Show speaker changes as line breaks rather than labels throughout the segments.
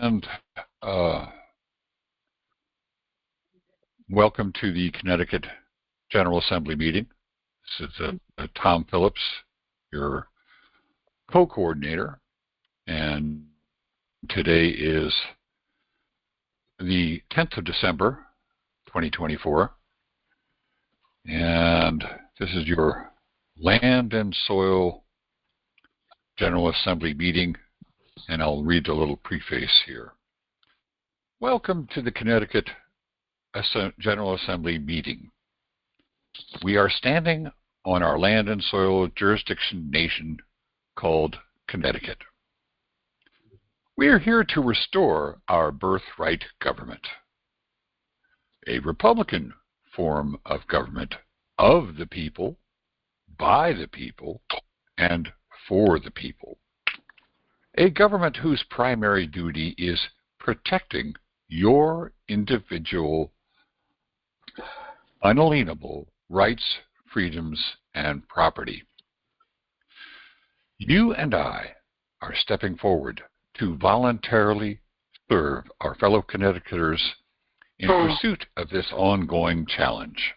and welcome to the Connecticut General Assembly meeting. This is Tom Phillips, your co-coordinator, and today is the 10th of December, 2024, and this is your Land and Soil General Assembly meeting, and I'll read a little preface here. Welcome to the Connecticut General Assembly meeting. We are standing on our land and soil jurisdiction nation called Connecticut. We are here to restore our birthright government, a Republican form of government of the people, by the people, and for the people. A government whose primary duty is protecting your individual, unalienable rights, freedoms, and property. You and I are stepping forward to voluntarily serve our fellow Connecticuters in pursuit of this ongoing challenge.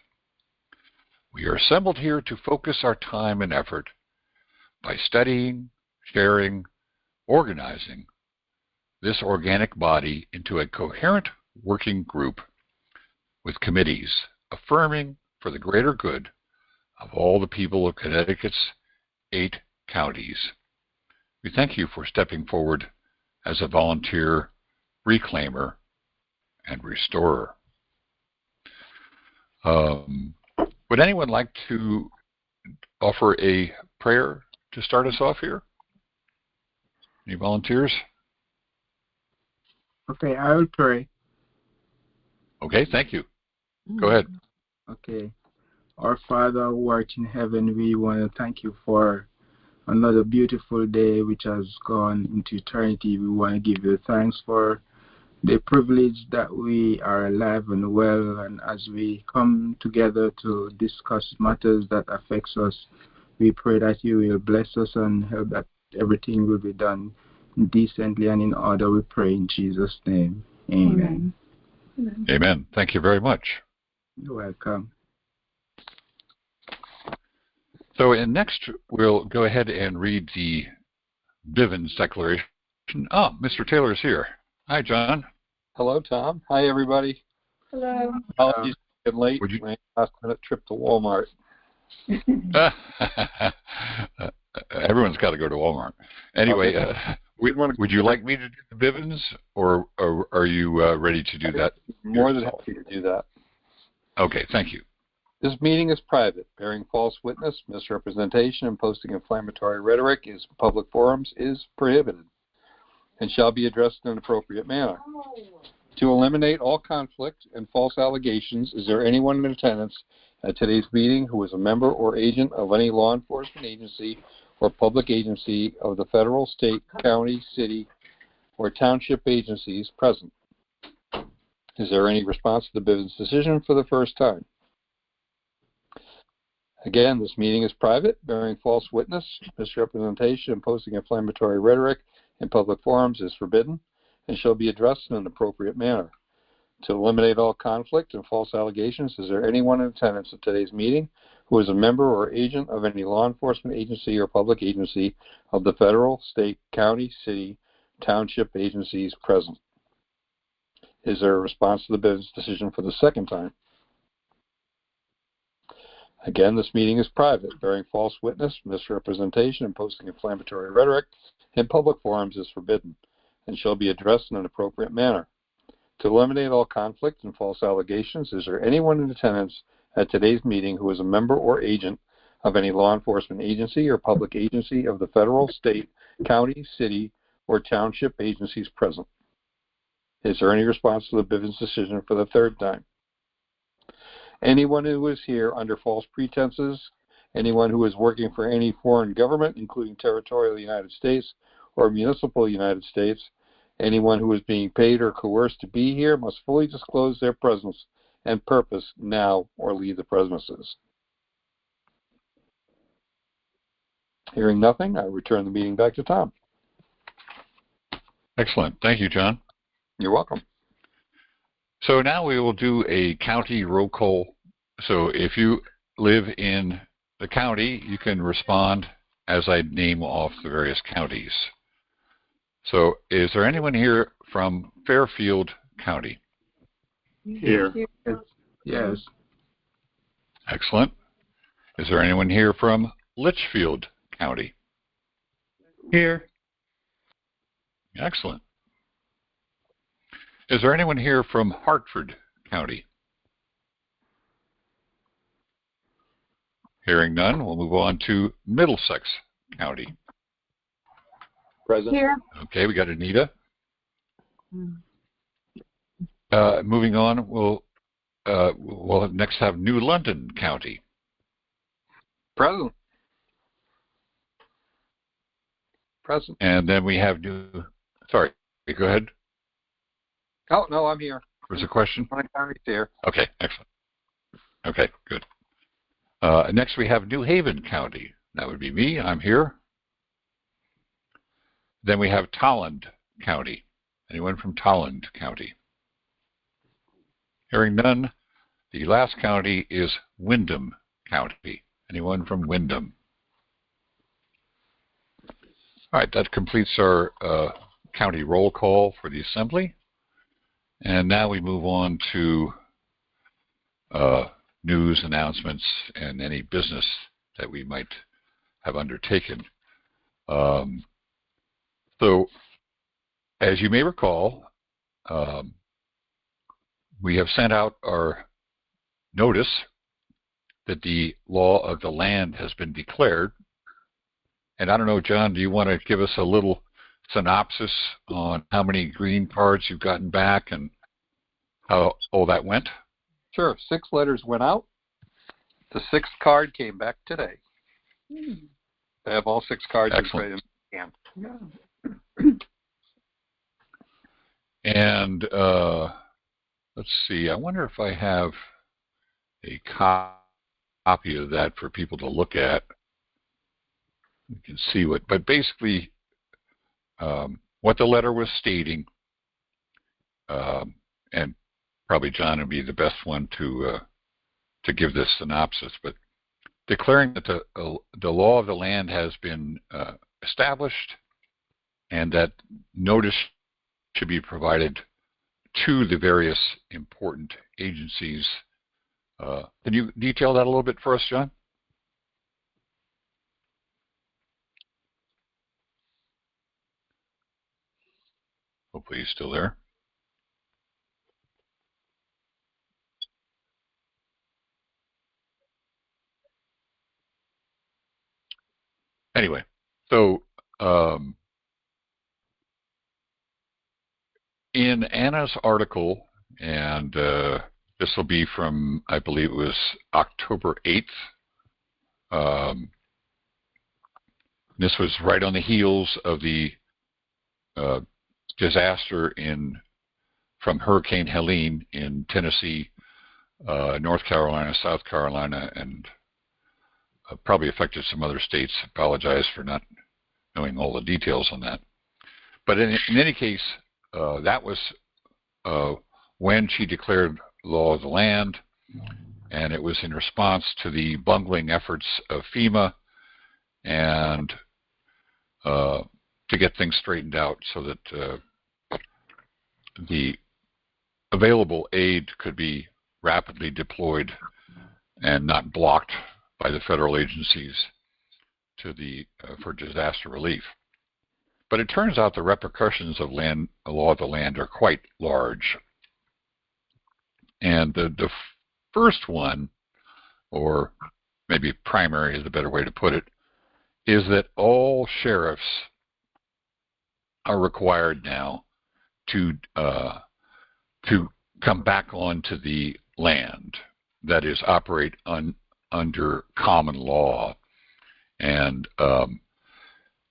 We are assembled here to focus our time and effort by studying, sharing, organizing this organic body into a coherent working group with committees affirming for the greater good of all the people of Connecticut's 8 counties. We thank you for stepping forward as a volunteer reclaimer and restorer. Would anyone like to offer a prayer to start us off here? Any volunteers?
Okay, I will pray.
Okay, thank you. Go ahead.
Okay. Our Father who art in heaven, we want to thank you for another beautiful day which has gone into eternity. We want to give you thanks for the privilege that we are alive and well, and as we come together to discuss matters that affects us, we pray that you will bless us and help that everything will be done decently and in order. We pray in Jesus' name. Amen.
Amen. Amen. Thank you very much.
You're welcome.
So next, we'll go ahead and read the Bivens Declaration. Mr. Taylor is here. Hi, John.
Hello, Tom. Hi, everybody.
Hello.
Apologies for getting late. My last-minute trip to Walmart.
Everyone's got to go to Walmart. Anyway, would you like me to do the Bivens, or are you ready to do that?
More than happy to do that.
Okay, thank you.
This meeting is private. Bearing false witness, misrepresentation, and posting inflammatory rhetoric in public forums is prohibited and shall be addressed in an appropriate manner. To eliminate all conflict and false allegations, is there anyone in attendance at today's meeting who is a member or agent of any law enforcement agency or public agency of the federal, state, county, city, or township agencies present? Is there any response to the Bivens decision for the first time? Again, this meeting is private. Bearing false witness, misrepresentation, and posting inflammatory rhetoric in public forums is forbidden and shall be addressed in an appropriate manner. To eliminate all conflict and false allegations, is there anyone in attendance at today's meeting who is a member or agent of any law enforcement agency or public agency of the federal, state, county, city, township agencies present? Is there a response to the Bivens decision for the second time? Again, this meeting is private. Bearing false witness, misrepresentation, and posting inflammatory rhetoric in public forums is forbidden and shall be addressed in an appropriate manner. To eliminate all conflict and false allegations, is there anyone in attendance at today's meeting who is a member or agent of any law enforcement agency or public agency of the federal, state, county, city, or township agencies present? Is there any response to the Bivens decision for the third time? Anyone who is here under false pretenses, anyone who is working for any foreign government, including territorial United States or municipal United States, anyone who is being paid or coerced to be here must fully disclose their presence and purpose now or leave the premises. Hearing nothing, I return the meeting back to Tom.
Excellent. Thank you, John.
You're welcome.
So now we will do a county roll call. So if you live in the county, you can respond as I name off the various counties. So is there anyone here from Fairfield County?
Here. Yes.
Excellent. Is there anyone here from Litchfield County?
Here.
Excellent. Is there anyone here from Hartford County? Hearing none, we'll move on to Middlesex County.
Present.
Here.
Okay, we got Anita. Moving on, we'll next have New London County.
Present. Present.
And then we have sorry, go ahead.
Oh, no, I'm here.
Was a question?
My county's here.
Okay, excellent. Okay, good. Next we have New Haven County. That would be me. I'm here. Then we have Tolland County. Anyone from Tolland County? Hearing none, the last county is Windham County. Anyone from Windham? All right, that completes our county roll call for the assembly. And now we move on to news, announcements, and any business that we might have undertaken. So, as you may recall, we have sent out our notice that the law of the land has been declared. And I don't know, John, do you want to give us a little synopsis on how many green cards you've gotten back and how all that went?
Sure. 6 letters went out. The 6th card came back today. I have all 6 cards.
Excellent.
In hand.
And let's see, I wonder if I have a copy of that for people to look at. You can see but basically what the letter was stating, and probably John would be the best one to give this synopsis, but declaring that the law of the land has been established and that notice should be provided to the various important agencies. Can you detail that a little bit for us, John? Hopefully he's still there. Anyway, so in Anna's article, and this will be from, I believe it was October 8th. This was right on the heels of the disaster from Hurricane Helene in Tennessee, North Carolina, South Carolina, and probably affected some other states. Apologize for not knowing all the details on that. But in any case, that was when she declared law of the land, and it was in response to the bungling efforts of FEMA and to get things straightened out so that the available aid could be rapidly deployed and not blocked by the federal agencies for disaster relief. But it turns out the repercussions of law of the land are quite large. And the first one, or maybe primary is a better way to put it, is that all sheriffs are required now to come back onto the land, that is, operate under common law. And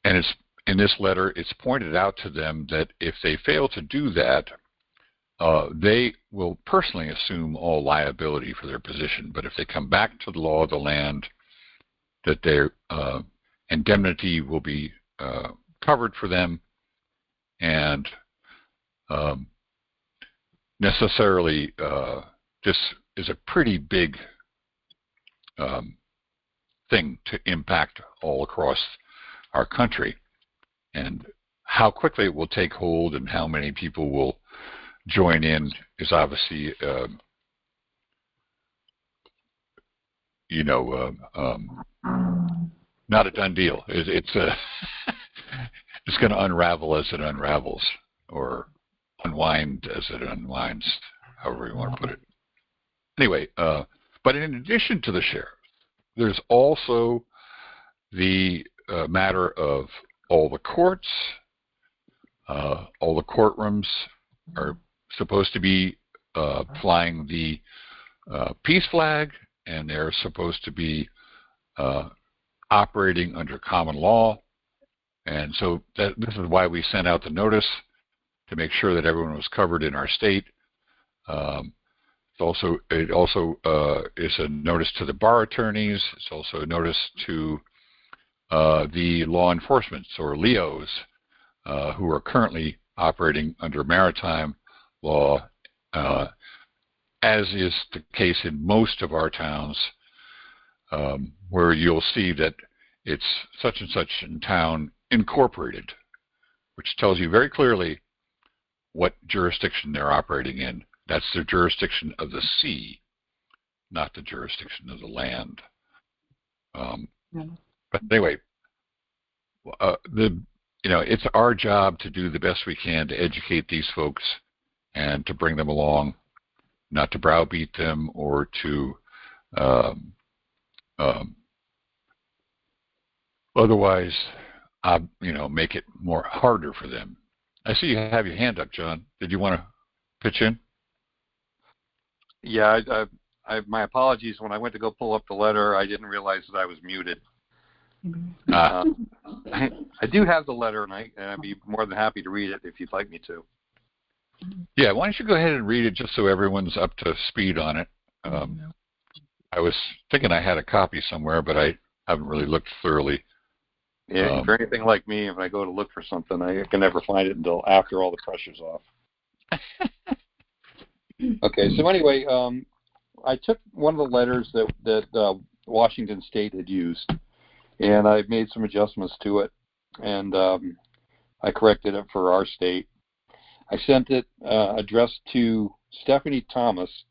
it's in this letter, it's pointed out to them that if they fail to do that, they will personally assume all liability for their position. But if they come back to the law of the land, that their indemnity will be covered for them, and necessarily just is a pretty big thing to impact all across our country. And how quickly it will take hold and how many people will join in is obviously, not a done deal. It's it's going to unravel as it unravels, or unwind as it unwinds, however you want to put it. Anyway, but in addition to the sheriff, there's also the matter of all the courts. All the courtrooms are supposed to be flying the peace flag, and they're supposed to be operating under common law. And so this is why we sent out the notice, to make sure that everyone was covered in our state. It also is a notice to the bar attorneys. It's also a notice to the law enforcement, or LEOs, who are currently operating under maritime law, as is the case in most of our towns, where you'll see that it's such and such in town incorporated, which tells you very clearly what jurisdiction they're operating in. That's the jurisdiction of the sea, not the jurisdiction of the land. But anyway, it's our job to do the best we can to educate these folks and to bring them along, not to browbeat them or to otherwise, make it more harder for them. I see you have your hand up, John. Did you want to pitch in?
Yeah, my apologies. When I went to go pull up the letter, I didn't realize that I was muted. I do have the letter, and I'd be more than happy to read it if you'd like me to.
Yeah, why don't you go ahead and read it just so everyone's up to speed on it. I was thinking I had a copy somewhere, but I haven't really looked thoroughly.
Yeah, if you're anything like me, if I go to look for something, I can never find it until after all the pressure's off. Okay, so anyway, I took one of the letters that Washington State had used, and I made some adjustments to it, and I corrected it for our state. I sent it addressed to Stephanie Thomas,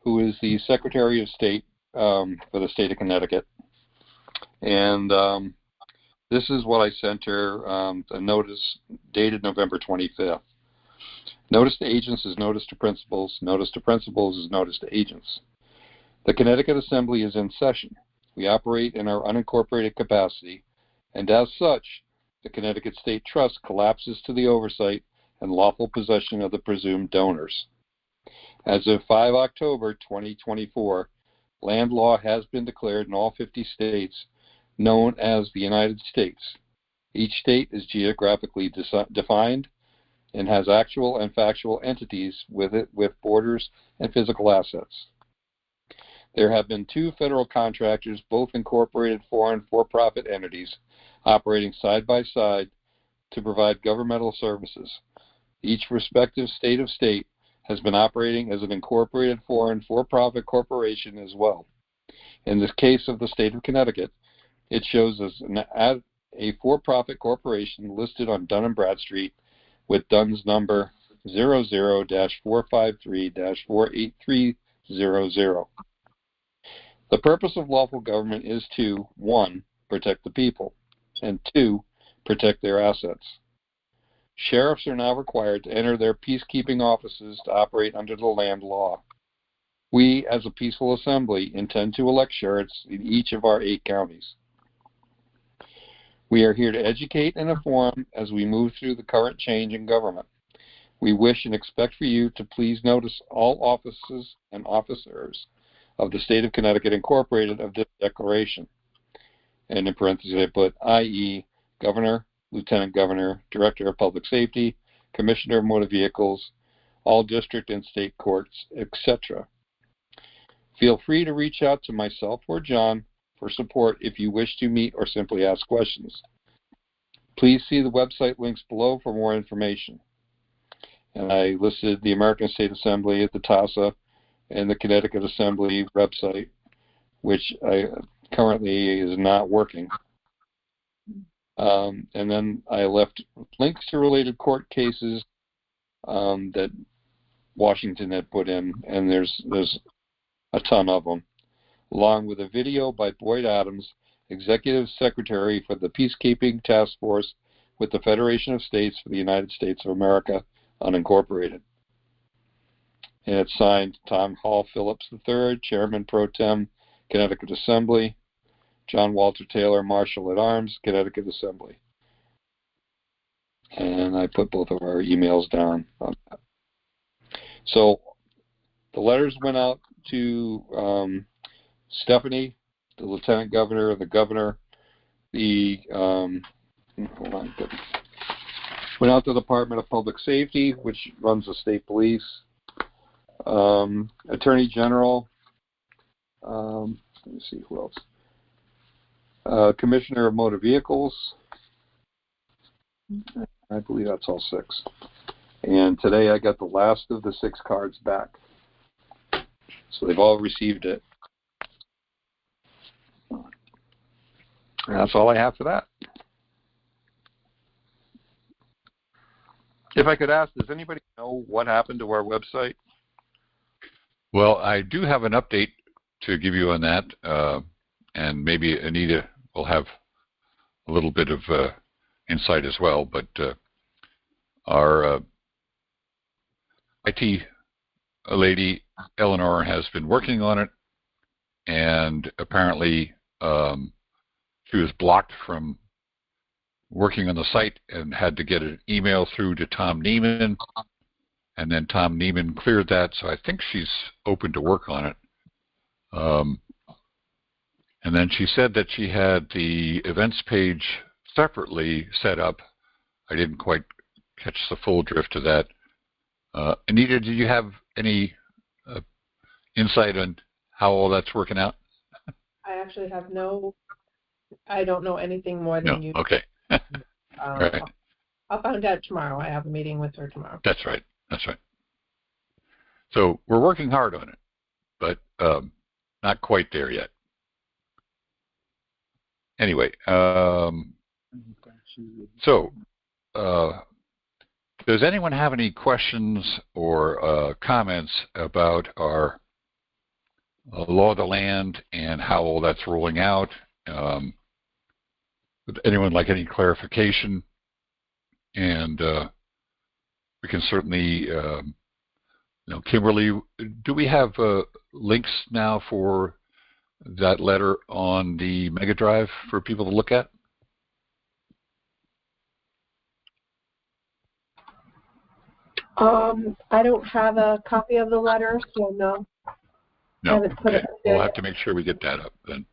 who is the Secretary of State for the state of Connecticut. And this is what I sent her, a notice dated November 25th. Notice to agents is notice to principals. Notice to principals is notice to agents. The Connecticut Assembly is in session. We operate in our unincorporated capacity, and as such, the Connecticut State Trust collapses to the oversight and lawful possession of the presumed donors. As of 5 October 2024, land law has been declared in all 50 states known as the United States. Each state is geographically defined and has actual and factual entities with it, with borders and physical assets. There have been 2 federal contractors, both incorporated foreign for-profit entities, operating side by side to provide governmental services. Each respective state has been operating as an incorporated foreign for-profit corporation as well. In this case of the state of Connecticut, it shows as a for-profit corporation listed on Dun & Bradstreet with DUNS number 00-453-48300. The purpose of lawful government is to 1. Protect the people, and 2. Protect their assets. Sheriffs are now required to enter their peacekeeping offices to operate under the land law. We, as a peaceful assembly, intend to elect sheriffs in each of our 8 counties. We are here to educate and inform as we move through the current change in government. We wish and expect for you to please notice all offices and officers of the state of Connecticut Incorporated of this declaration. And in parentheses I put, i.e., Governor, Lieutenant Governor, Director of Public Safety, Commissioner of Motor Vehicles, all district and state courts, etc. Feel free to reach out to myself or John for support if you wish to meet or simply ask questions. Please see the website links below for more information. and I listed the American State Assembly at the TASA and the Connecticut Assembly website, which currently is not working. And then I left links to related court cases that Washington had put in, and there's a ton of them, along with a video by Boyd Adams, Executive Secretary for the Peacekeeping Task Force with the Federation of States for the United States of America, Unincorporated. And it's signed Tom Hall Phillips III, Chairman Pro Tem, Connecticut Assembly, John Walter Taylor, Marshal at Arms, Connecticut Assembly. And I put both of our emails down. So the letters went out to Stephanie, the Lieutenant Governor, the Governor, went out to the Department of Public Safety, which runs the state police, Attorney General, let me see who else, Commissioner of Motor Vehicles. I believe that's all 6. And today I got the last of the 6 cards back. So they've all received it. And that's all I have for that. If I could ask, does anybody know what happened to our website?
Well, I do have an update to give you on that, and maybe Anita will have a little bit of insight as well, but our IT lady, Eleanor, has been working on it, and apparently she was blocked from working on the site and had to get an email through to Tom Neiman, and then Tom Neiman cleared that, so I think she's open to work on it. And then she said that she had the events page separately set up. I didn't quite catch the full drift of that. Anita, do you have any insight on how all that's working out?
I actually have I don't know anything more than you.
Okay. Right.
I'll find out tomorrow. I have a meeting with her tomorrow.
That's right. That's right. So we're working hard on it, but not quite there yet. Anyway, so does anyone have any questions or comments about our law of the land and how all that's rolling out? Would anyone like any clarification? And we can certainly, Kimberly, do we have links now for that letter on the Mega Drive for people to look at?
I don't have a copy of the letter, so no.
No.
I haven't put it up there
We'll have
yet.
to make sure we get that up then.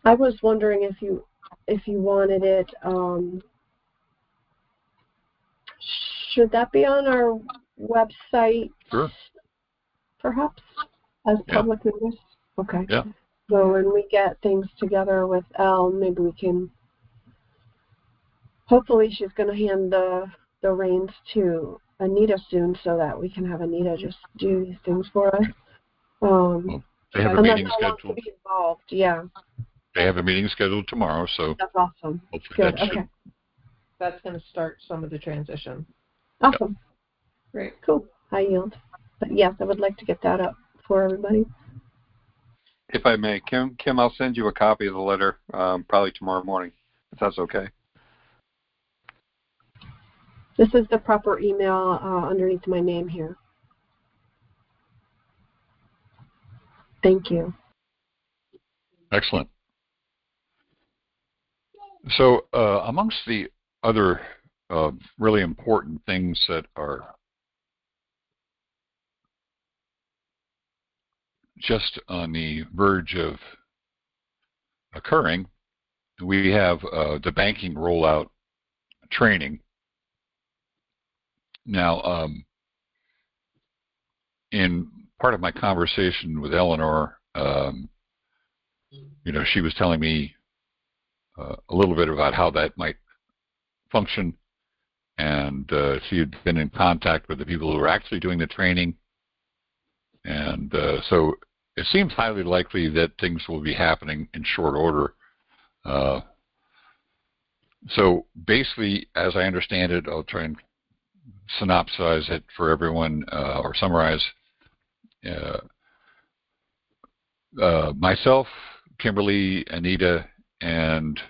I was wondering if you wanted it. Should that be on our website?
Sure.
Perhaps as public notice. Okay.
Yeah.
So when we get things together with Elle, maybe we can. Hopefully, she's going to hand the reins to Anita soon, so that we can have Anita just do these things for us.
Well, they have a meeting scheduled.
To be involved. Yeah.
They have a meeting scheduled tomorrow, so
that's awesome.
hopefully
Good.
that should.
Okay.
That's going to start some of the transition.
Awesome.
Great.
Cool. I yield. But yes, I would like to get that up for everybody.
If I may, Kim, I'll send you a copy of the letter probably tomorrow morning, if that's okay.
This is the proper email underneath my name here. Thank you.
Excellent. So amongst the other really important things that are just on the verge of occurring, we have the banking rollout training. Now, in part of my conversation with Eleanor, she was telling me a little bit about how that might function, and she had been in contact with the people who were actually doing the training. And so it seems highly likely that things will be happening in short order. So basically, as I understand it, I'll try and synopsize it for everyone, or summarize. Myself, Kimberly, Anita, and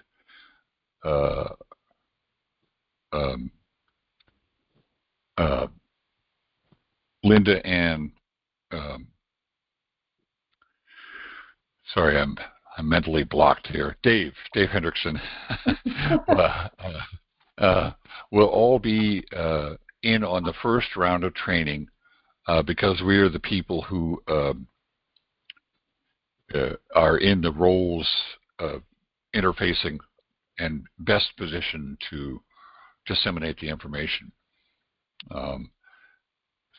Linda and sorry, I'm mentally blocked here. Dave Hendrickson will all be in on the first round of training because we are the people who are in the roles of interfacing and best positioned to disseminate the information.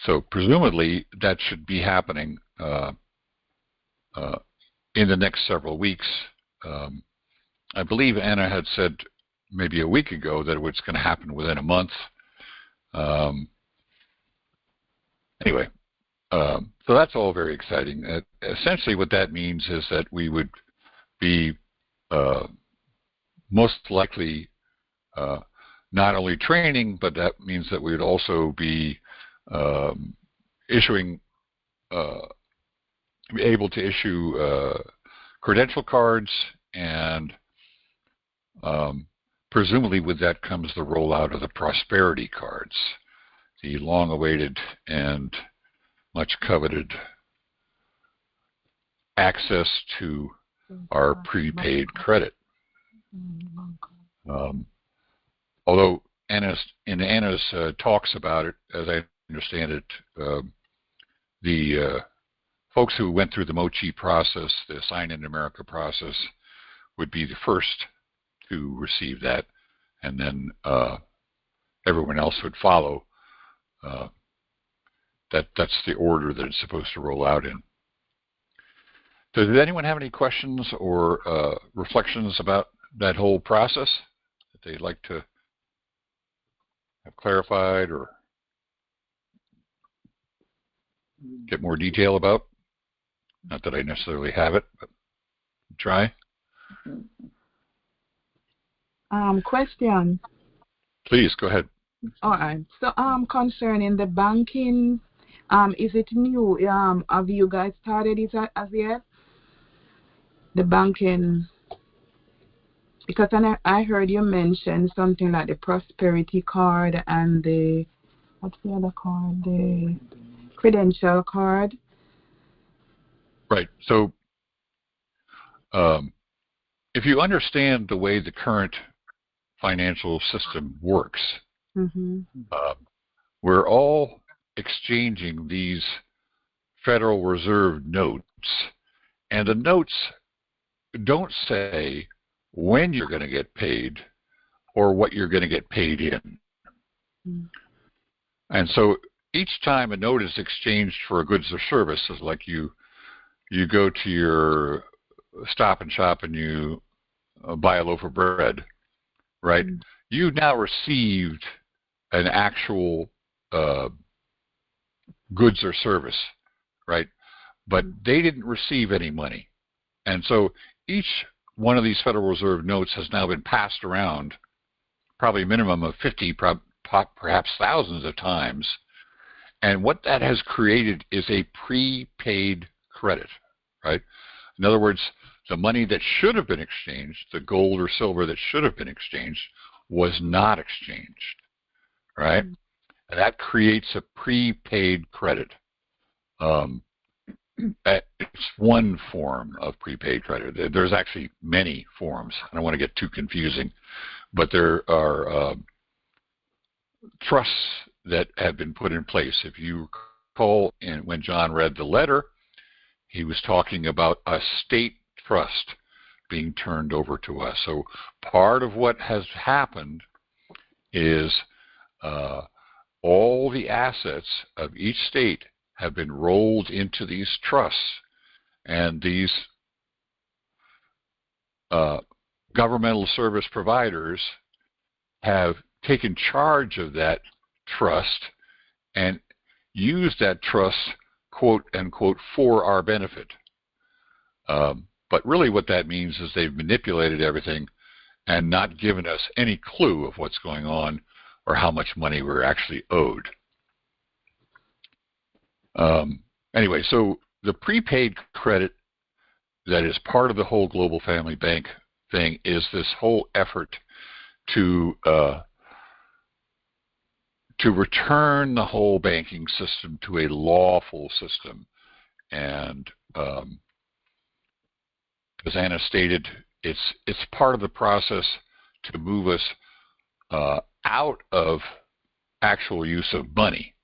So presumably that should be happening in the next several weeks. I believe Anna had said maybe a week ago that it was going to happen within a month. Anyway, so that's all very exciting. Essentially what that means is that we would be most likely not only training, but that means that we would also be able to issue credential cards, and presumably with that comes the rollout of the prosperity cards, the long-awaited and much coveted access to our prepaid credit. Although in Anna's talks about it, as I understand it, the folks who went through the MOCHI process, the Sign in America process, would be the first to receive that, and then everyone else would follow. That's the order that it's supposed to roll out in. So does anyone have any questions or reflections about that whole process that they'd like to have clarified or get more detail about? Not that I necessarily have it, but try.
Question.
Please, go ahead.
All right. So, concerning the banking, is it new? Have you guys started it as yet? The banking, because I heard you mention something like the prosperity card and the, what's the other card? The credential card.
Right. So, if you understand the way the current financial system works, we're all exchanging these Federal Reserve notes, and the notes don't say when you're going to get paid or what you're going to get paid in. And so each time a note is exchanged for a goods or services, like you go to your Stop and Shop and you buy a loaf of bread, right? You now received an actual goods or service, right? But they didn't receive any money. And so each one of these Federal Reserve notes has now been passed around probably a minimum of 50, perhaps thousands of times. And what that has created is a prepaid credit, right? In other words, the money that should have been exchanged, the gold or silver that should have been exchanged, was not exchanged, right? And that creates a prepaid credit. It's one form of prepaid credit. There's actually many forms. I don't want to get too confusing, but there are trusts that have been put in place. If you recall, when John read the letter, he was talking about a state trust being turned over to us. So part of what has happened is all the assets of each state have been rolled into these trusts, and these governmental service providers have taken charge of that trust and use that trust, quote unquote, for our benefit. But really what that means is they've manipulated everything and not given us any clue of what's going on or how much money we're actually owed. Anyway, so the prepaid credit that is part of the whole Global Family Bank thing is this whole effort to return the whole banking system to a lawful system. And as Anna stated, it's part of the process to move us out of actual use of money,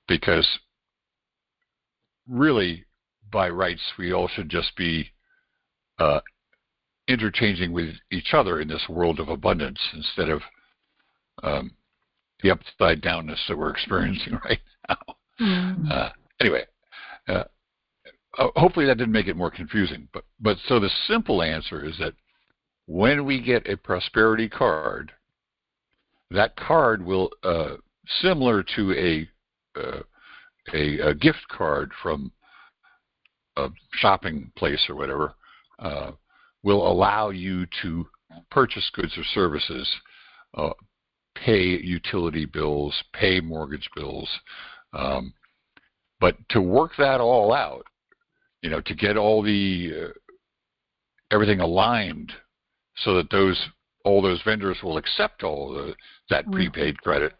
because really, by rights, we all should just be interchanging with each other in this world of abundance instead of the upside downness that we're experiencing right now. Anyway, hopefully that didn't make it more confusing. But so the simple answer is that when we get a prosperity card, that card will, similar to a gift card from a shopping place or whatever, will allow you to purchase goods or services, pay utility bills, pay mortgage bills. But to work that all out, to get all the everything aligned so that all those vendors will accept that prepaid credit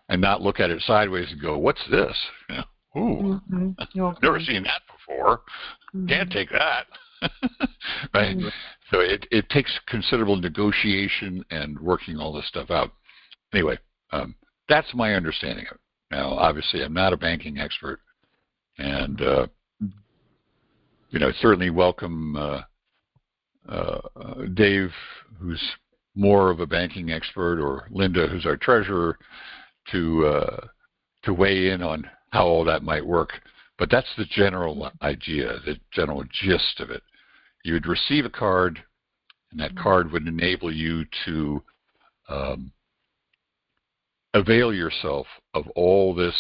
and not look at it sideways and go, "What's this? Ooh, never seen that before. Can't take that." Right? So it takes considerable negotiation and working all this stuff out. Anyway, that's my understanding of it. Now, obviously, I'm not a banking expert, and certainly welcome Dave, who's more of a banking expert, or Linda, who's our treasurer, to weigh in on how all that might work. But that's the general idea, the general gist of it. You would receive a card, and that card would enable you to avail yourself of all this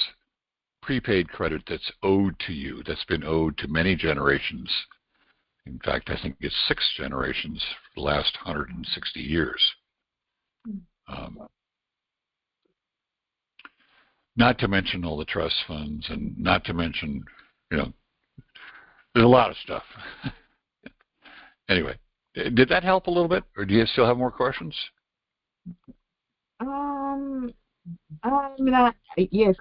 prepaid credit that's owed to you, that's been owed to many generations. In fact, I think it's 6 generations for the last 160 years. Not to mention all the trust funds, and not to mention, there's a lot of stuff. Anyway, did that help a little bit, or do you still have more questions?
Yes,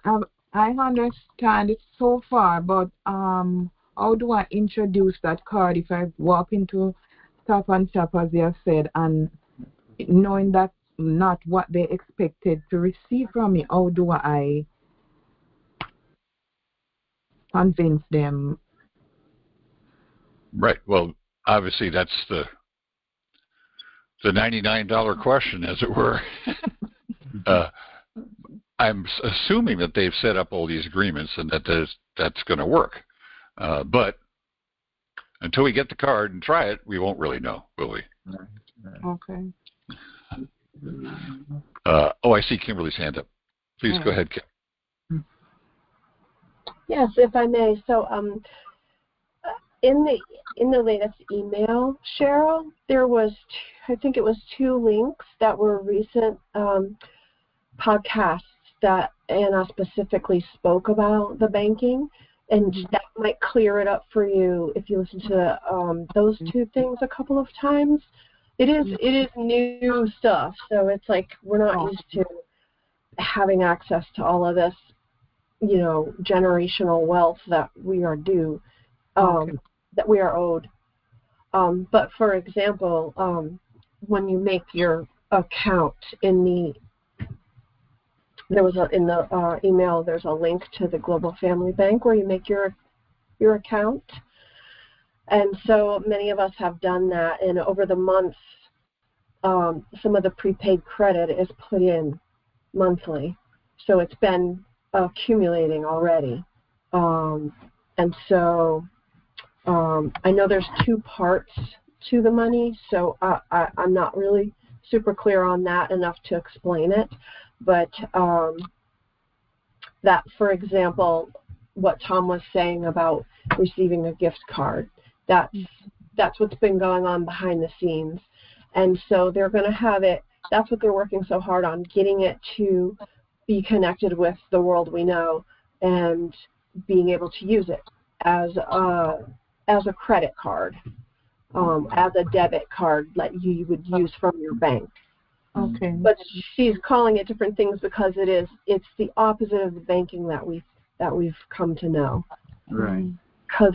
I understand it so far, but how do I introduce that card if I walk into Stop and Shop, as you have said, and knowing that's not what they expected to receive from me? How do I convince them?
Right. Well, obviously that's the $99 question, as it were. I'm assuming that they've set up all these agreements and that's going to work. But until we get the card and try it, we won't really know, will we?
Okay.
I see Kimberly's hand up. Please go ahead, Kim.
Yes, if I may. So, in the latest email, Cheryl, there was I think it was 2 links that were recent podcasts that Anna specifically spoke about the banking, and that might clear it up for you if you listen to those 2 things a couple of times. It is new stuff, so it's like we're not used to having access to all of this, generational wealth that we are due, that we are owed. But for example, when you make your account in the email, there's a link to the Global Family Bank where you make your account. And so many of us have done that, and over the months, some of the prepaid credit is put in monthly. So it's been accumulating already. And so I know there's 2 parts to the money, so I'm not really super clear on that enough to explain it. But that, for example, what Tom was saying about receiving a gift card, that's what's been going on behind the scenes. And so they're going to have it, that's what they're working so hard on, getting it to be connected with the world we know and being able to use it as a credit card, as a debit card that you would use from your bank.
Okay.
But she's calling it different things because it's the opposite of the banking that we've come to know.
Right.
Because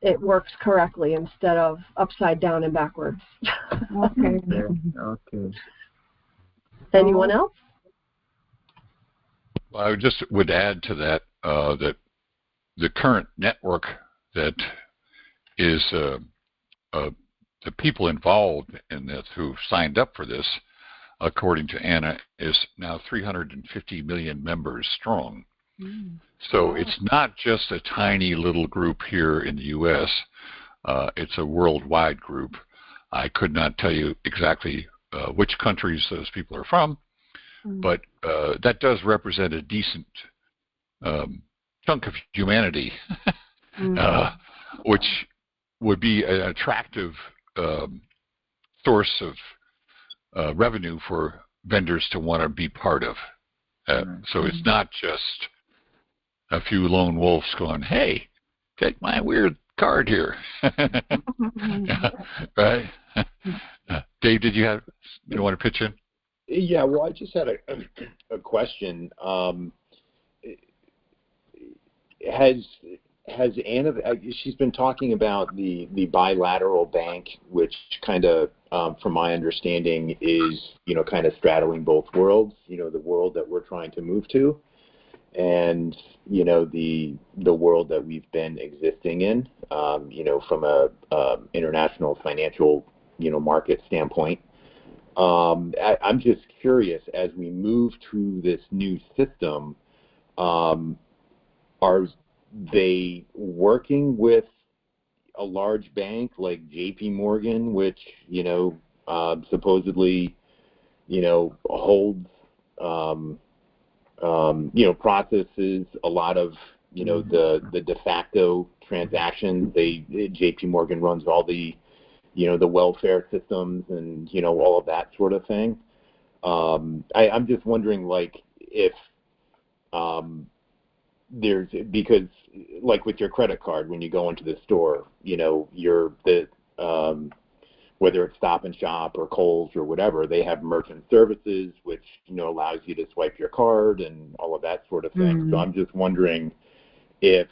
it works correctly instead of upside down and backwards.
Okay.
Okay.
Anyone else?
Well, I would add to that that the current network that is the people involved in this who signed up for this, according to Anna, is now 350 million members strong. So it's not just a tiny little group here in the U.S. It's a worldwide group. I could not tell you exactly which countries those people are from, but that does represent a decent chunk of humanity, which would be an attractive source of revenue for vendors to want to be part of. So it's not just a few lone wolves going, hey, take my weird card here. Right? Dave, did you want to pitch in?
Yeah, well, I just had a question. Has Anna, she's been talking about the bilateral bank, which kind of, from my understanding, is, kind of straddling both worlds, the world that we're trying to move to and, the world that we've been existing in, from a international financial, market standpoint. I'm just curious, as we move to this new system, are they working with a large bank like JP Morgan, which, supposedly, holds, processes a lot of, the de facto transactions. JP Morgan runs all the, the welfare systems and, all of that sort of thing. I'm just wondering, like, if because like with your credit card, when you go into the store, whether it's Stop and Shop or Kohl's or whatever, they have merchant services, which, allows you to swipe your card and all of that sort of thing. So I'm just wondering if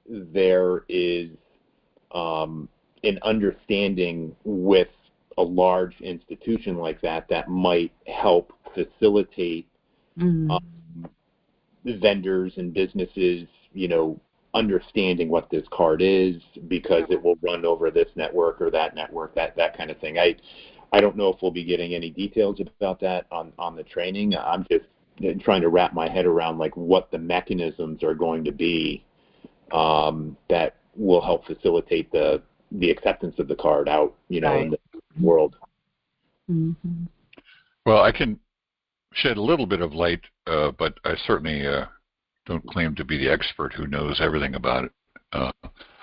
there is an understanding with a large institution like that might help facilitate vendors and businesses, understanding what this card is, because it will run over this network or that network, that kind of thing. I don't know if we'll be getting any details about that on the training. I'm just trying to wrap my head around, like, what the mechanisms are going to be that will help facilitate the acceptance of the card out, in the world.
Well, I can shed a little bit of light, but I certainly don't claim to be the expert who knows everything about it.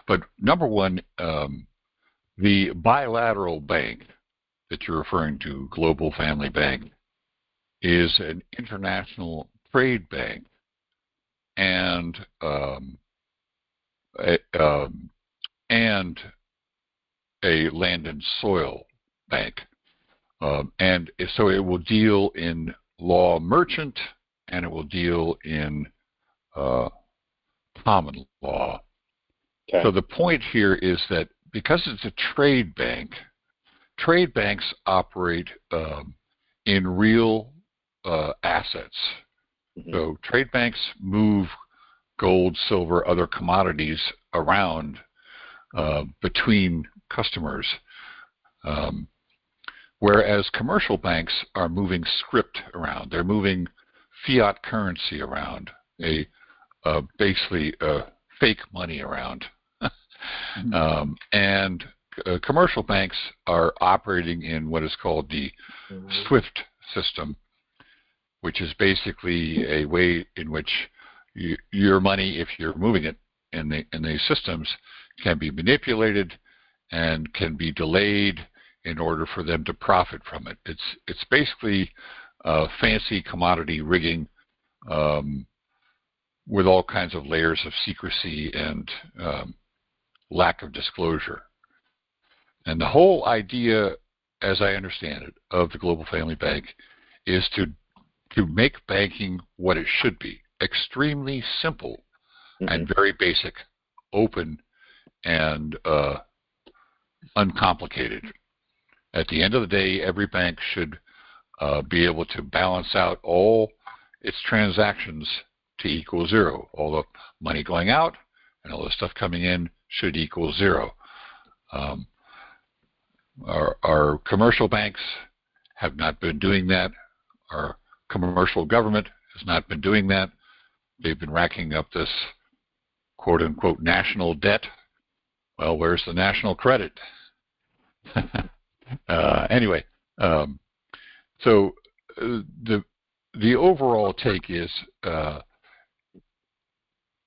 But number one, the bilateral bank that you're referring to, Global Family Bank, is an international trade bank and a land and soil bank. And so it will deal in law merchant, and it will deal in common law. Okay. So the point here is that because it's a trade bank, trade banks operate in real assets. So trade banks move gold, silver, other commodities around between customers. Whereas commercial banks are moving script around. They're moving fiat currency around, basically fake money around. And commercial banks are operating in what is called the SWIFT system, which is basically a way in which your money, if you're moving it in the systems, can be manipulated and can be delayed in order for them to profit from it. It's basically fancy commodity rigging with all kinds of layers of secrecy and lack of disclosure. And the whole idea, as I understand it, of the Global Family Bank is to make banking what it should be: extremely simple and very basic, open, and uncomplicated. At the end of the day, every bank should be able to balance out all its transactions to equal zero. All the money going out and all the stuff coming in should equal zero. Our commercial banks have not been doing that. Our commercial government has not been doing that. They've been racking up this quote-unquote national debt. Well, where's the national credit? Anyway, so the overall take is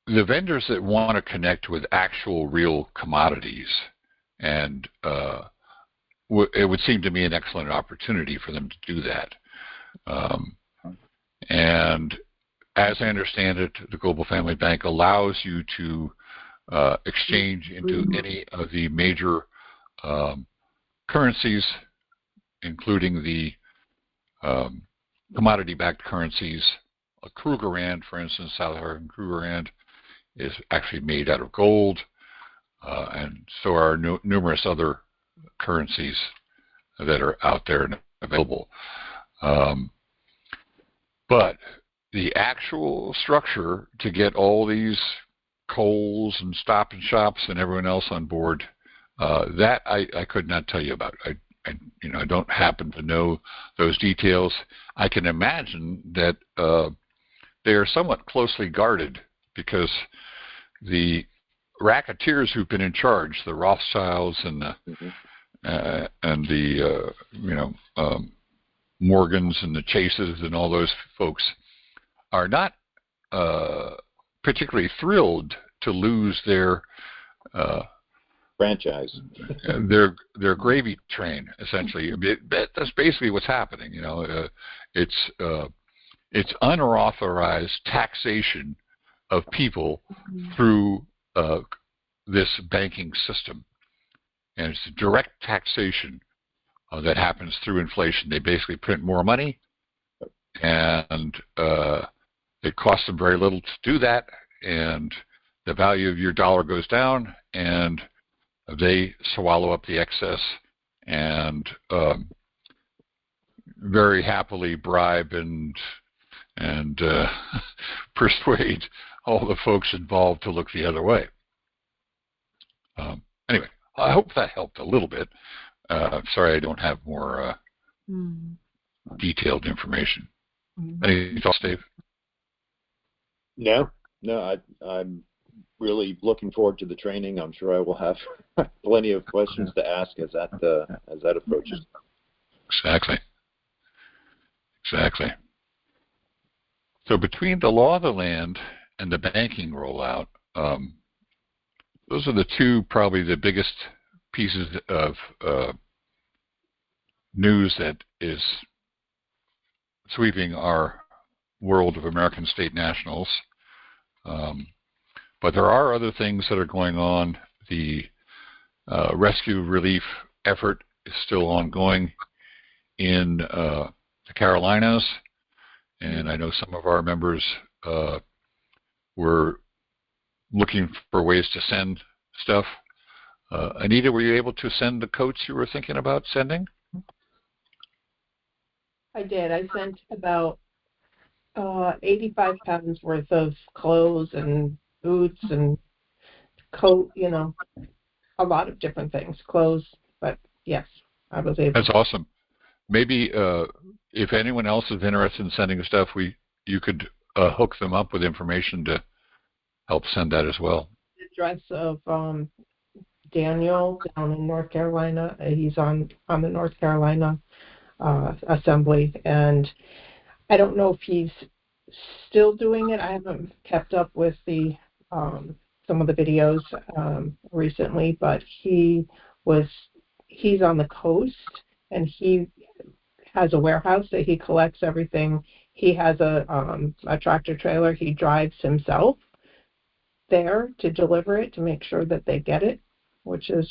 the vendors that want to connect with actual real commodities, and it would seem to me an excellent opportunity for them to do that. And as I understand it, the Global Family Bank allows you to exchange into any of the major currencies, including the commodity-backed currencies. A Krugerrand, for instance, South African Krugerrand, is actually made out of gold, and so are numerous other currencies that are out there and available. But the actual structure to get all these Kohl's and Stop and Shops and everyone else on board, that I could not tell you about. I don't happen to know those details. I can imagine that they are somewhat closely guarded, because the racketeers who've been in charge, the Rothschilds and the Morgans and the Chases and all those folks, are not particularly thrilled to lose their
franchise,
their gravy train. Essentially, that's basically what's happening. It's unauthorized taxation of people through this banking system, and it's direct taxation that happens through inflation. They basically print more money, and it costs them very little to do that, and the value of your dollar goes down, and they swallow up the excess and very happily bribe and persuade all the folks involved to look the other way. Anyway, I hope that helped a little bit. Sorry I don't have more detailed information. Any thoughts, Dave?
No, I'm really looking forward to the training. I'm sure I will have plenty of questions to ask as that approaches.
Exactly. So between the law of the land and the banking rollout, those are the two probably the biggest pieces of news that is sweeping our world of American state nationals. But there are other things that are going on. The rescue relief effort is still ongoing in the Carolinas, and I know some of our members were looking for ways to send stuff. Anita, were you able to send the coats you were thinking about sending?
I did. I sent about 85 pounds worth of clothes and boots and coat, a lot of different things, clothes. But yes, I was able.
That's awesome. Maybe if anyone else is interested in sending stuff, you could hook them up with information to help send that as well.
The address of Daniel down in North Carolina. He's on the North Carolina Assembly, and I don't know if he's still doing it. I haven't kept up with the some of the videos recently, but he's on the coast, and he has a warehouse that he collects everything. He has a tractor trailer. He drives himself there to deliver it, to make sure that they get it, which is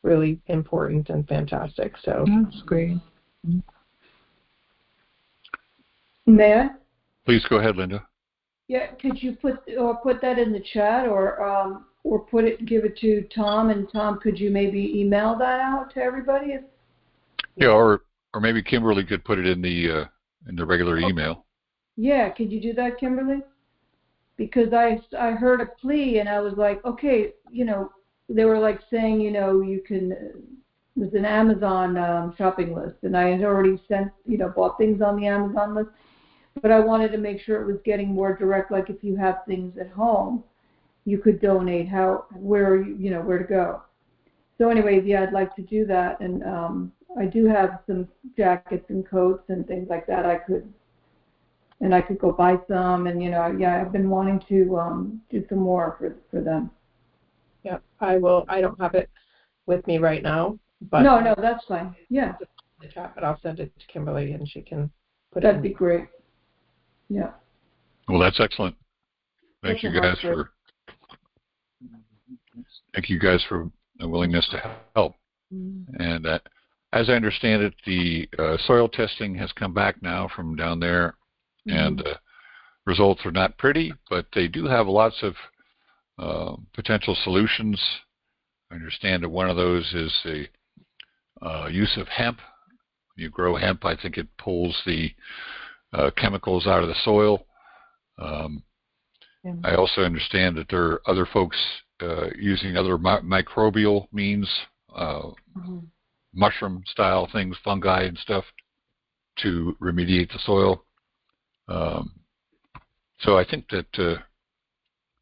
really important and fantastic. So
That's great.
May I?
Please go ahead, Linda.
Yeah, could you put that in the chat, or give it to Tom, and Tom, could you maybe email that out to everybody?
Yeah, or maybe Kimberly could put it in the regular email.
Yeah, could you do that, Kimberly? Because I heard a plea, and I was like, okay, they were like saying, you can, there's an Amazon shopping list, and I had already bought things on the Amazon list, but I wanted to make sure it was getting more direct, like if you have things at home, you could donate, where to go. So anyways, yeah, I'd like to do that, and I do have some jackets and coats and things like that I could go buy some, and I've been wanting to do some more for them.
yeah, I will. I don't have it with me right now, but
no, that's fine. Yeah,
the chat, but I'll send it to Kimberly, and she can put
that'd
it.
Be great. Yeah.
Well, that's excellent. Thank you guys for the willingness to help. And as I understand it, the soil testing has come back now from down there, and results are not pretty, but they do have lots of potential solutions. I understand that one of those is the use of hemp. When you grow hemp, I think it pulls the chemicals out of the soil. I also understand that there are other folks using other microbial means, mushroom-style things, fungi and stuff, to remediate the soil. So I think that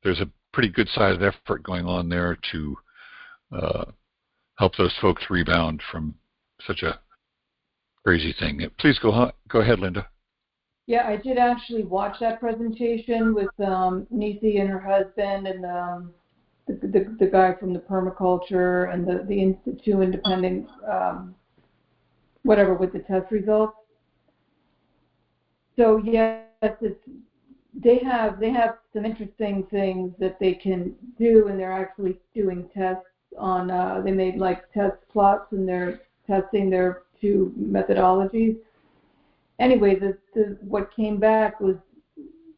there's a pretty good-sized effort going on there to help those folks rebound from such a crazy thing. Please go ahead, Linda.
Yeah, I did actually watch that presentation with Nisi and her husband, and the guy from the permaculture, and the two independent whatever with the test results. So yes, they have some interesting things that they can do, and they're actually doing tests on. They made like test plots, and they're testing their two methodologies. Anyway, what came back was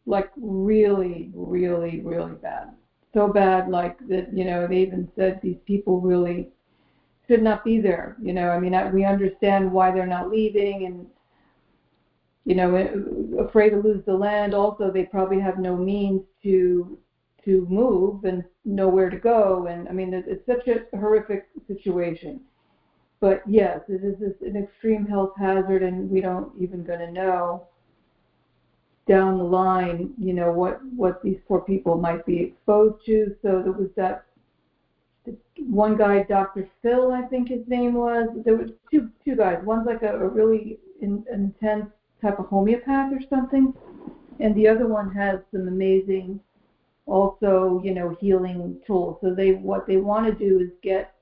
like really, really, really bad. So bad, like that. They even said these people really should not be there. I mean, we understand why they're not leaving, and afraid to lose the land. Also, they probably have no means to move and nowhere to go. And I mean, it's such a horrific situation. But yes, it is an extreme health hazard, and we don't even going to know down the line, what these poor people might be exposed to. So there was that one guy, Dr. Phil, I think his name was. There was two guys. One's like a really intense type of homeopath or something, and the other one has some amazing, also, healing tools. So what they want to do is get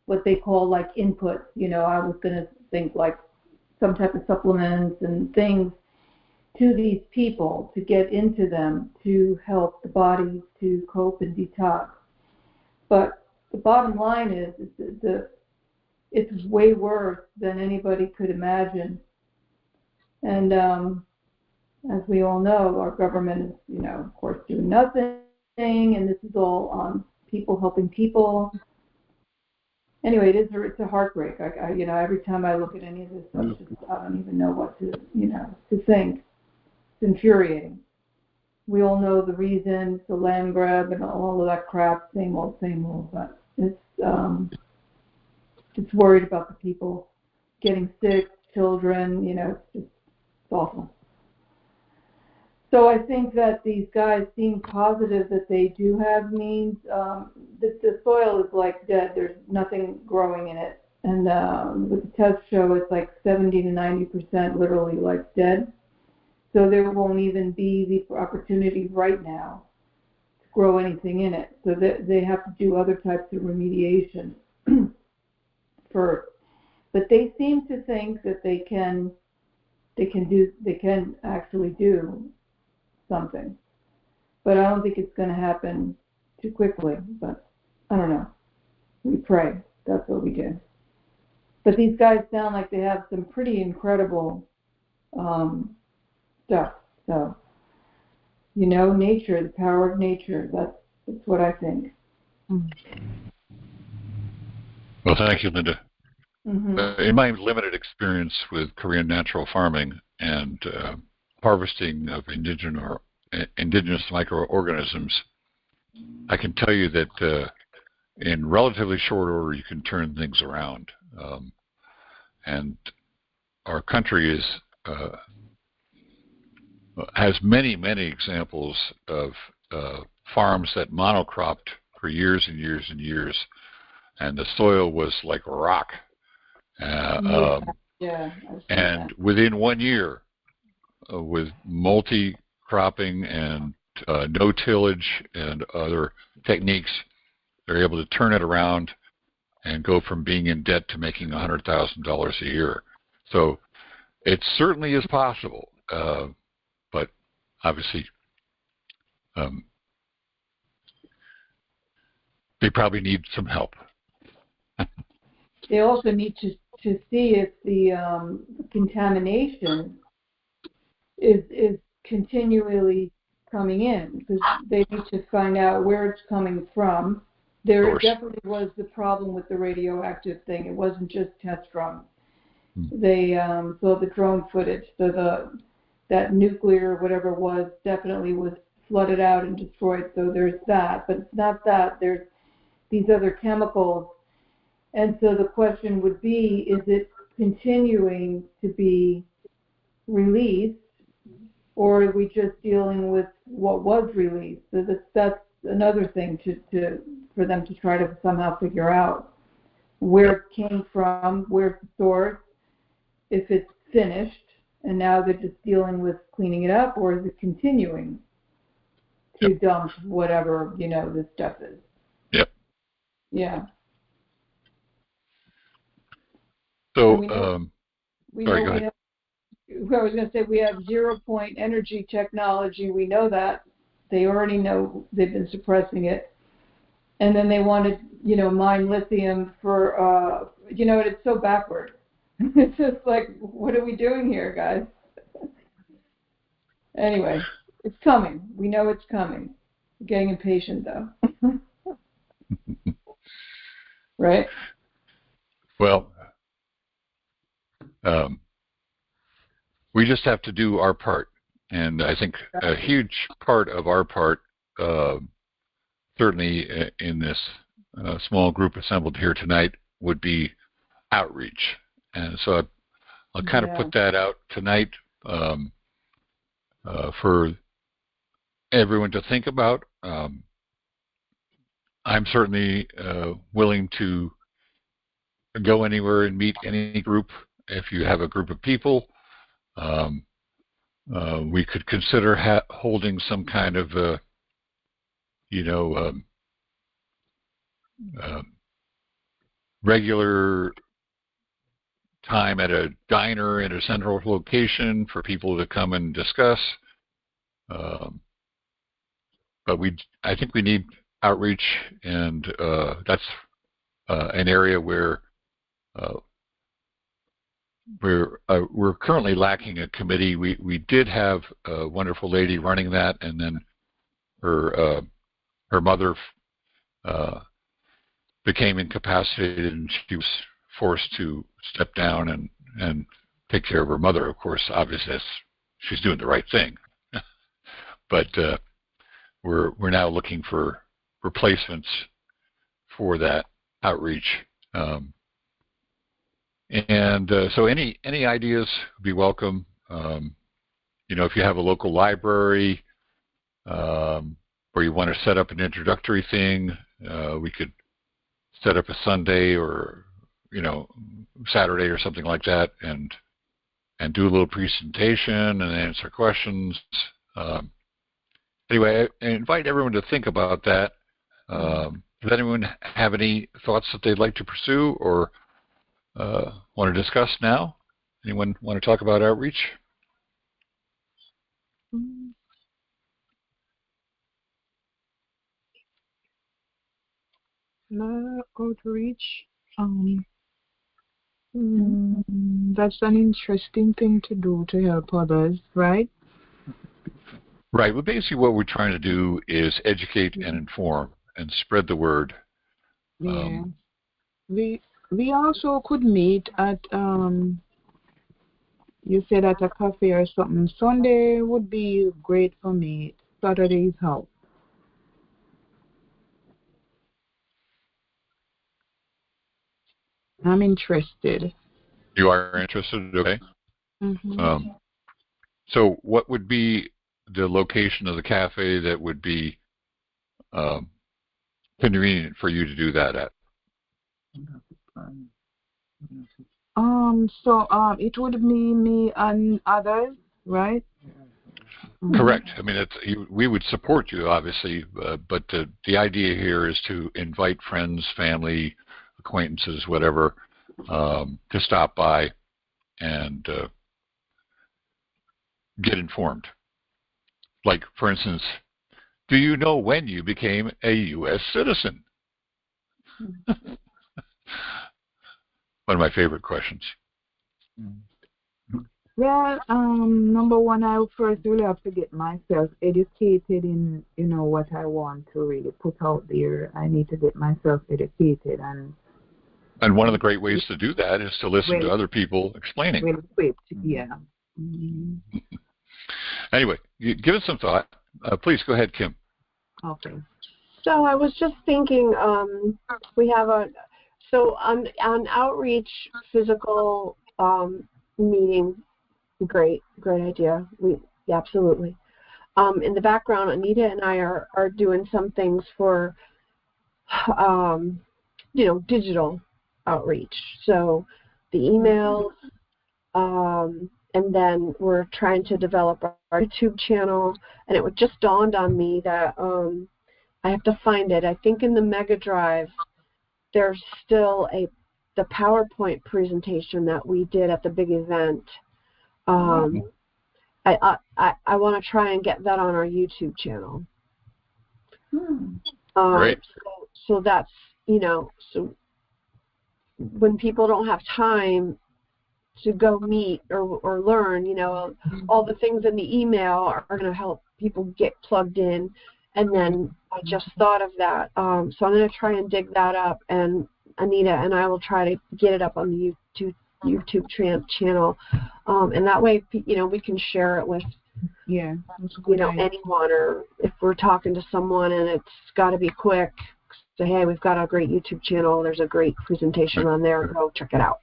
what they call like inputs. I was going to think like some type of supplements and things to these people to get into them to help the body to cope and detox. But the bottom line is it's way worse than anybody could imagine. And as we all know, our government is, of course, doing nothing, and this is all on people helping people. Anyway, it's a heartbreak. I every time I look at any of this stuff, I don't even know what to think. It's infuriating. We all know the reason, the land grab and all of that crap, same old, but it's worried about the people getting sick, children, it's awful. So I think that these guys seem positive that they do have means. The soil is like dead. There's nothing growing in it. And with the test show, it's like 70 to 90% literally like dead. So there won't even be the opportunity right now to grow anything in it. So they have to do other types of remediation first. But they seem to think that they can actually do something. But I don't think it's going to happen too quickly. But I don't know. We pray. That's what we do. But these guys sound like they have some pretty incredible stuff. So, nature, the power of nature. That's what I think.
Well, thank you, Linda.
Mm-hmm.
In my limited experience with Korean natural farming and harvesting of indigenous microorganisms, I can tell you that in relatively short order you can turn things around. And our country has many, many examples of farms that monocropped for years and years and years, and the soil was like rock. And within 1 year, with multi-cropping and no tillage and other techniques, they're able to turn it around and go from being in debt to making $100,000 a year. So it certainly is possible, but obviously they probably need some help.
They also need to see if the contamination is continually coming in, because they need to find out where it's coming from. There definitely was the problem with the radioactive thing. It wasn't just test drums. They saw the drone footage. So that nuclear whatever it was definitely was flooded out and destroyed. So there's that. But it's not that. There's these other chemicals. And so the question would be, is it continuing to be released, or are we just dealing with what was released? So that's another thing for them to try to somehow figure out where it came from, where's the source, if it's finished, and now they're just dealing with cleaning it up, or is it continuing to dump whatever, this stuff is?
Yep.
Yeah.
So,
I was going to say we have 0-point energy technology. We know that. They already know they've been suppressing it. And then they wanted, mine lithium for, it's so backward. It's just like, what are we doing here, guys? Anyway, it's coming. We know it's coming. We're getting impatient, though. Right?
Well, we just have to do our part. And I think a huge part of our part, certainly in this small group assembled here tonight, would be outreach. And so I'll kind of put that out tonight for everyone to think about. I'm certainly willing to go anywhere and meet any group. If you have a group of people, we could consider holding some kind of regular time at a diner at a central location for people to come and discuss. But I think we need outreach, and that's an area where we're currently lacking a committee. We did have a wonderful lady running that, and then her mother became incapacitated, and she was forced to step down and take care of her mother. Of course, obviously, she's doing the right thing. But we're now looking for replacements for that outreach. So any ideas would be welcome. if you have a local library where you want to set up an introductory thing, we could set up a Sunday or, Saturday or something like that and do a little presentation and answer questions. Anyway, I invite everyone to think about that. Does anyone have any thoughts that they'd like to pursue or want to discuss now? Anyone want to talk about outreach?
Outreach. That's an interesting thing to do to help others, right?
Right. Well, basically what we're trying to do is educate and inform and spread the word.
Yeah. We also could meet at you said at a cafe or something. Sunday would be great for me. Saturday's how? I'm interested.
You are interested? Okay.
Mm-hmm.
So what would be the location of the cafe that would be convenient for you to do that at?
It would be me and others, right?
Correct. I mean, we would support you, obviously, but the idea here is to invite friends, family, acquaintances, whatever, to stop by and get informed. Like, for instance, do you know when you became a U.S. citizen? One of my favorite questions.
Well, number one, I first really have to get myself educated in, what I want to really put out there. I need to get myself educated
And one of the great ways to do that is to listen to other people explaining.
Well equipped, yeah. Mm-hmm.
Anyway, give it some thought. Please go ahead, Kim.
Okay. So I was just thinking, we have on outreach physical meeting. Great idea. Absolutely. In the background, Anita and I are doing some things for, digital outreach. So the emails, and then we're trying to develop our YouTube channel. And it just dawned on me that I have to find it. I think in the Mega Drive, there's still the PowerPoint presentation that we did at the big event. I want to try and get that on our YouTube channel.
Great.
So that's, so when people don't have time to go meet or learn, all the things in the email are going to help people get plugged in. And then I just thought of that. So I'm going to try and dig that up, and Anita and I will try to get it up on the YouTube channel. And that way, we can share it with, anyone, or if we're talking to someone and it's got to be quick, say, hey, we've got a great YouTube channel. There's a great presentation on there. Go check it out.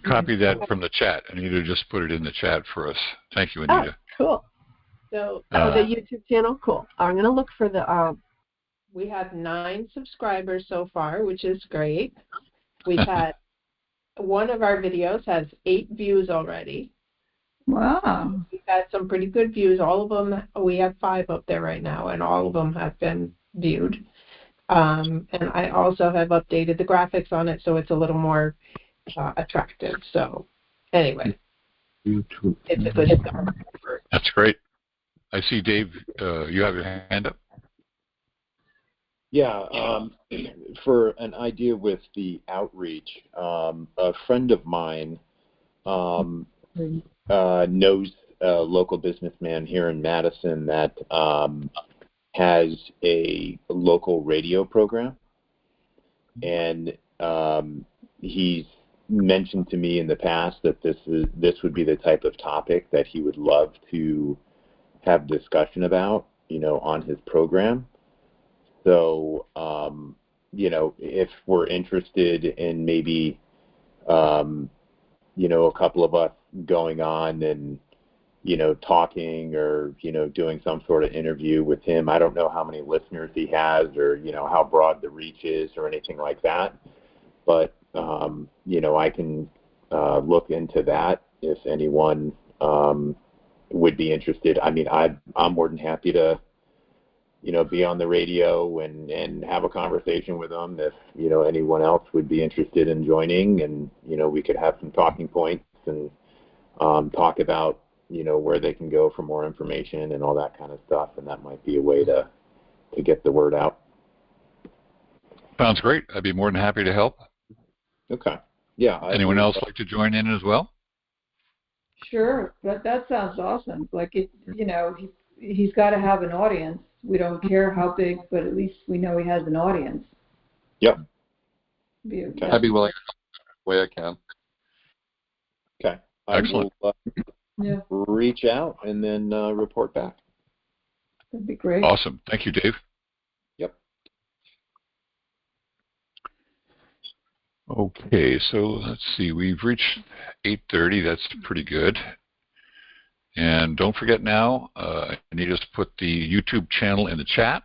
Copy that from the chat. Anita just put it in the chat for us. Thank you, Anita.
Oh, cool. So the YouTube channel, cool. I'm going to look for the.
We have 9 subscribers so far, which is great. We've had one of our videos has 8 views already.
Wow.
We've had some pretty good views. All of them, we have 5 up there right now, and all of them have been viewed. And I also have updated the graphics on it, so it's a little more attractive. So anyway,
YouTube.
It's a good start.
That's great. I see, Dave, you have your hand up.
Yeah, for an idea with the outreach, a friend of mine knows a local businessman here in Madison that has a local radio program, and he's mentioned to me in the past that this would be the type of topic that he would love to have discussion about, on his program. So, if we're interested in maybe, a couple of us going on and, talking or, doing some sort of interview with him. I don't know how many listeners he has or, how broad the reach is or anything like that. But, I can look into that if anyone would be interested. I mean, I'm more than happy to, be on the radio and have a conversation with them if, anyone else would be interested in joining, and, we could have some talking points and talk about, where they can go for more information and all that kind of stuff. And that might be a way to get the word out.
Sounds great. I'd be more than happy to help.
Okay. Yeah.
Anyone else like to join in as well?
Sure, but that sounds awesome. Like he's got to have an audience. We don't care how big, but at least we know he has an audience.
Yep.
I'd be willing to help the way I can.
Okay.
Excellent.
I will reach out and then report back.
That'd be great.
Awesome. Thank you, Dave.
Yep.
Okay, so let's see. We've reached 8:30. That's pretty good. And don't forget now, I need us to put the YouTube channel in the chat.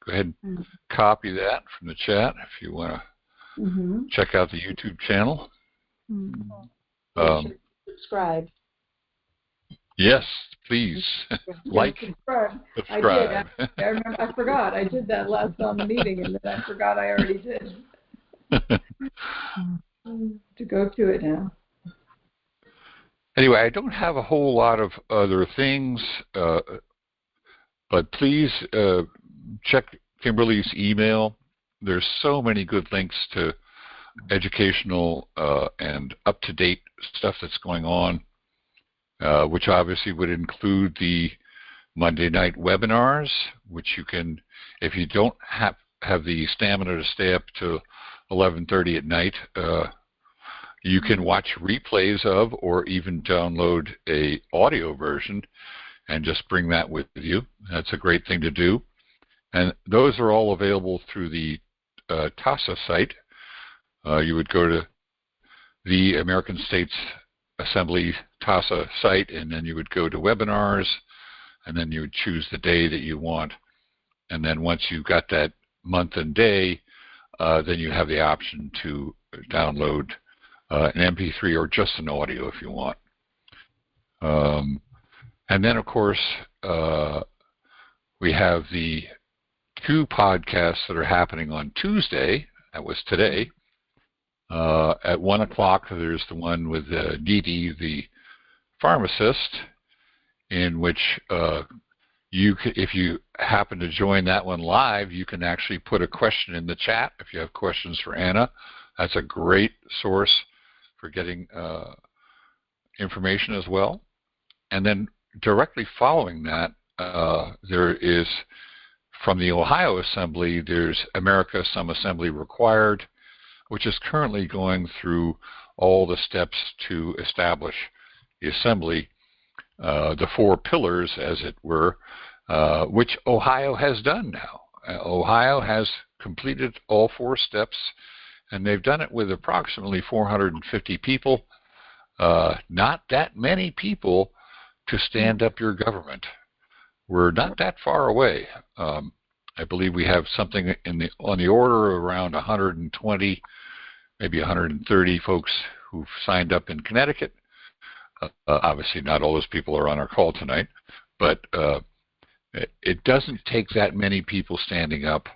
Go ahead and copy that from the chat if you want to check out the YouTube channel.
Subscribe.
Yes, please. Like, subscribe.
I did. I remember. I forgot. I did that last meeting, and then I forgot I already did. To go to it now.
Anyway, I don't have a whole lot of other things, but please check Kimberly's email. There's so many good links to educational and up-to-date stuff that's going on, which obviously would include the Monday night webinars, which you can, if you don't have the stamina to stay up till 11:30 at night, you can watch replays of or even download a audio version and just bring that with you. That's a great thing to do. And those are all available through the TASA site. You would go to the American States Assembly TASA site, and then you would go to webinars, and then you would choose the day that you want. And then once you've got that month and day, then you have the option to download an MP3 or just an audio if you want. And then, of course, we have the 2 podcasts that are happening on Tuesday. That was today. At 1 o'clock, there's the one with Dee Dee, the pharmacist, in which if you happen to join that one live, you can actually put a question in the chat if you have questions for Anna. That's a great source for getting information as well. And then directly following that, there is, from the Ohio Assembly, there's America Some Assembly Required, which is currently going through all the steps to establish the Assembly, the 4 pillars, as it were, which Ohio has done now. Ohio has completed all 4 steps, and they've done it with approximately 450 people. Not that many people to stand up your government. We're not that far away. I believe we have something on the order of around 120, maybe 130 folks who've signed up in Connecticut. Obviously, not all those people are on our call tonight, but it doesn't take that many people standing up.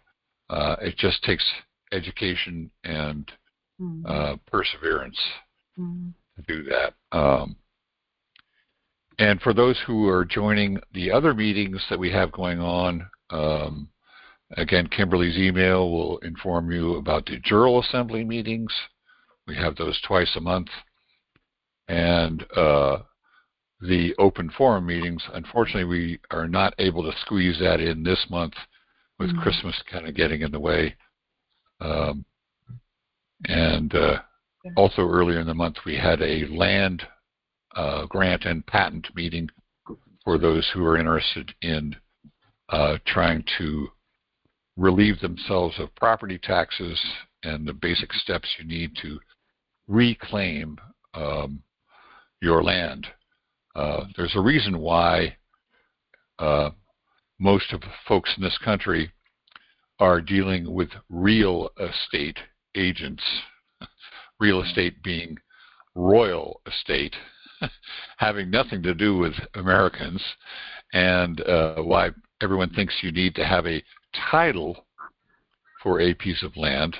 It just takes education and perseverance to do that. And for those who are joining the other meetings that we have going on, again, Kimberly's email will inform you about the Jural Assembly meetings. We have those twice a month. And the open forum meetings, unfortunately, we are not able to squeeze that in this month with Christmas kind of getting in the way. Also earlier in the month, we had a land grant and patent meeting for those who are interested in trying to relieve themselves of property taxes and the basic steps you need to reclaim your land. There's a reason why most of the folks in this country are dealing with real estate agents, real estate being royal estate, having nothing to do with Americans, and why everyone thinks you need to have a title for a piece of land.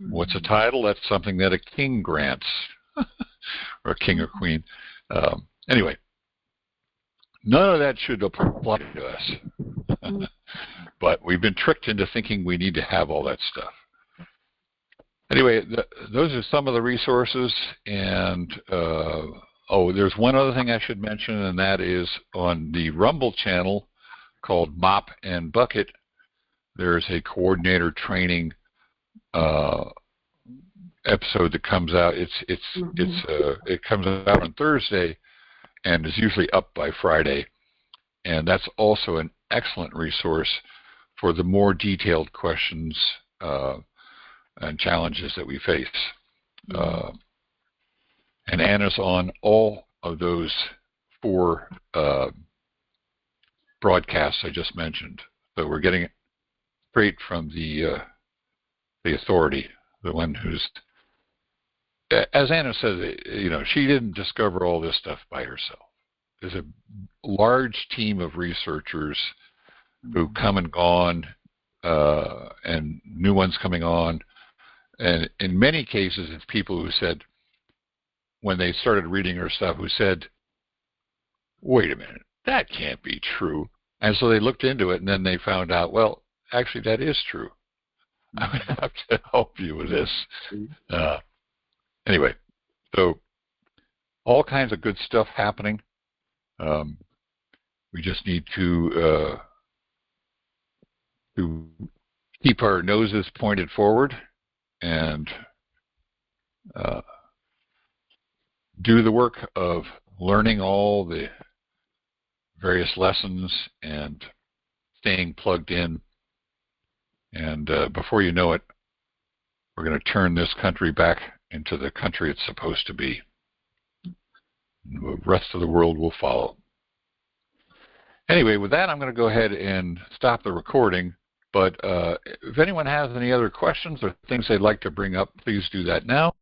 What's a title? That's something that a king grants, or a king or queen. Anyway, none of that should apply to us. But we've been tricked into thinking we need to have all that stuff. Anyway, those are some of the resources. And, there's one other thing I should mention, and that is on the Rumble channel called Mop and Bucket, there's a coordinator training episode that comes out. It comes out on Thursday and is usually up by Friday. And that's also an excellent resource for the more detailed questions and challenges that we face. And Anna's on all of those 4 broadcasts I just mentioned. So we're getting it straight from the authority, the one who's, as Anna says, she didn't discover all this stuff by herself. There's a large team of researchers who come and gone, and new ones coming on. And in many cases, it's people who said, when they started reading her stuff, who said, wait a minute, that can't be true. And so they looked into it, and then they found out, well, actually, that is true. I would have to help you with this. Anyway, so all kinds of good stuff happening. We just need to keep our noses pointed forward and do the work of learning all the various lessons and staying plugged in. And before you know it, we're going to turn this country back into the country it's supposed to be. And the rest of the world will follow. Anyway, with that, I'm going to go ahead and stop the recording. But if anyone has any other questions or things they'd like to bring up, please do that now.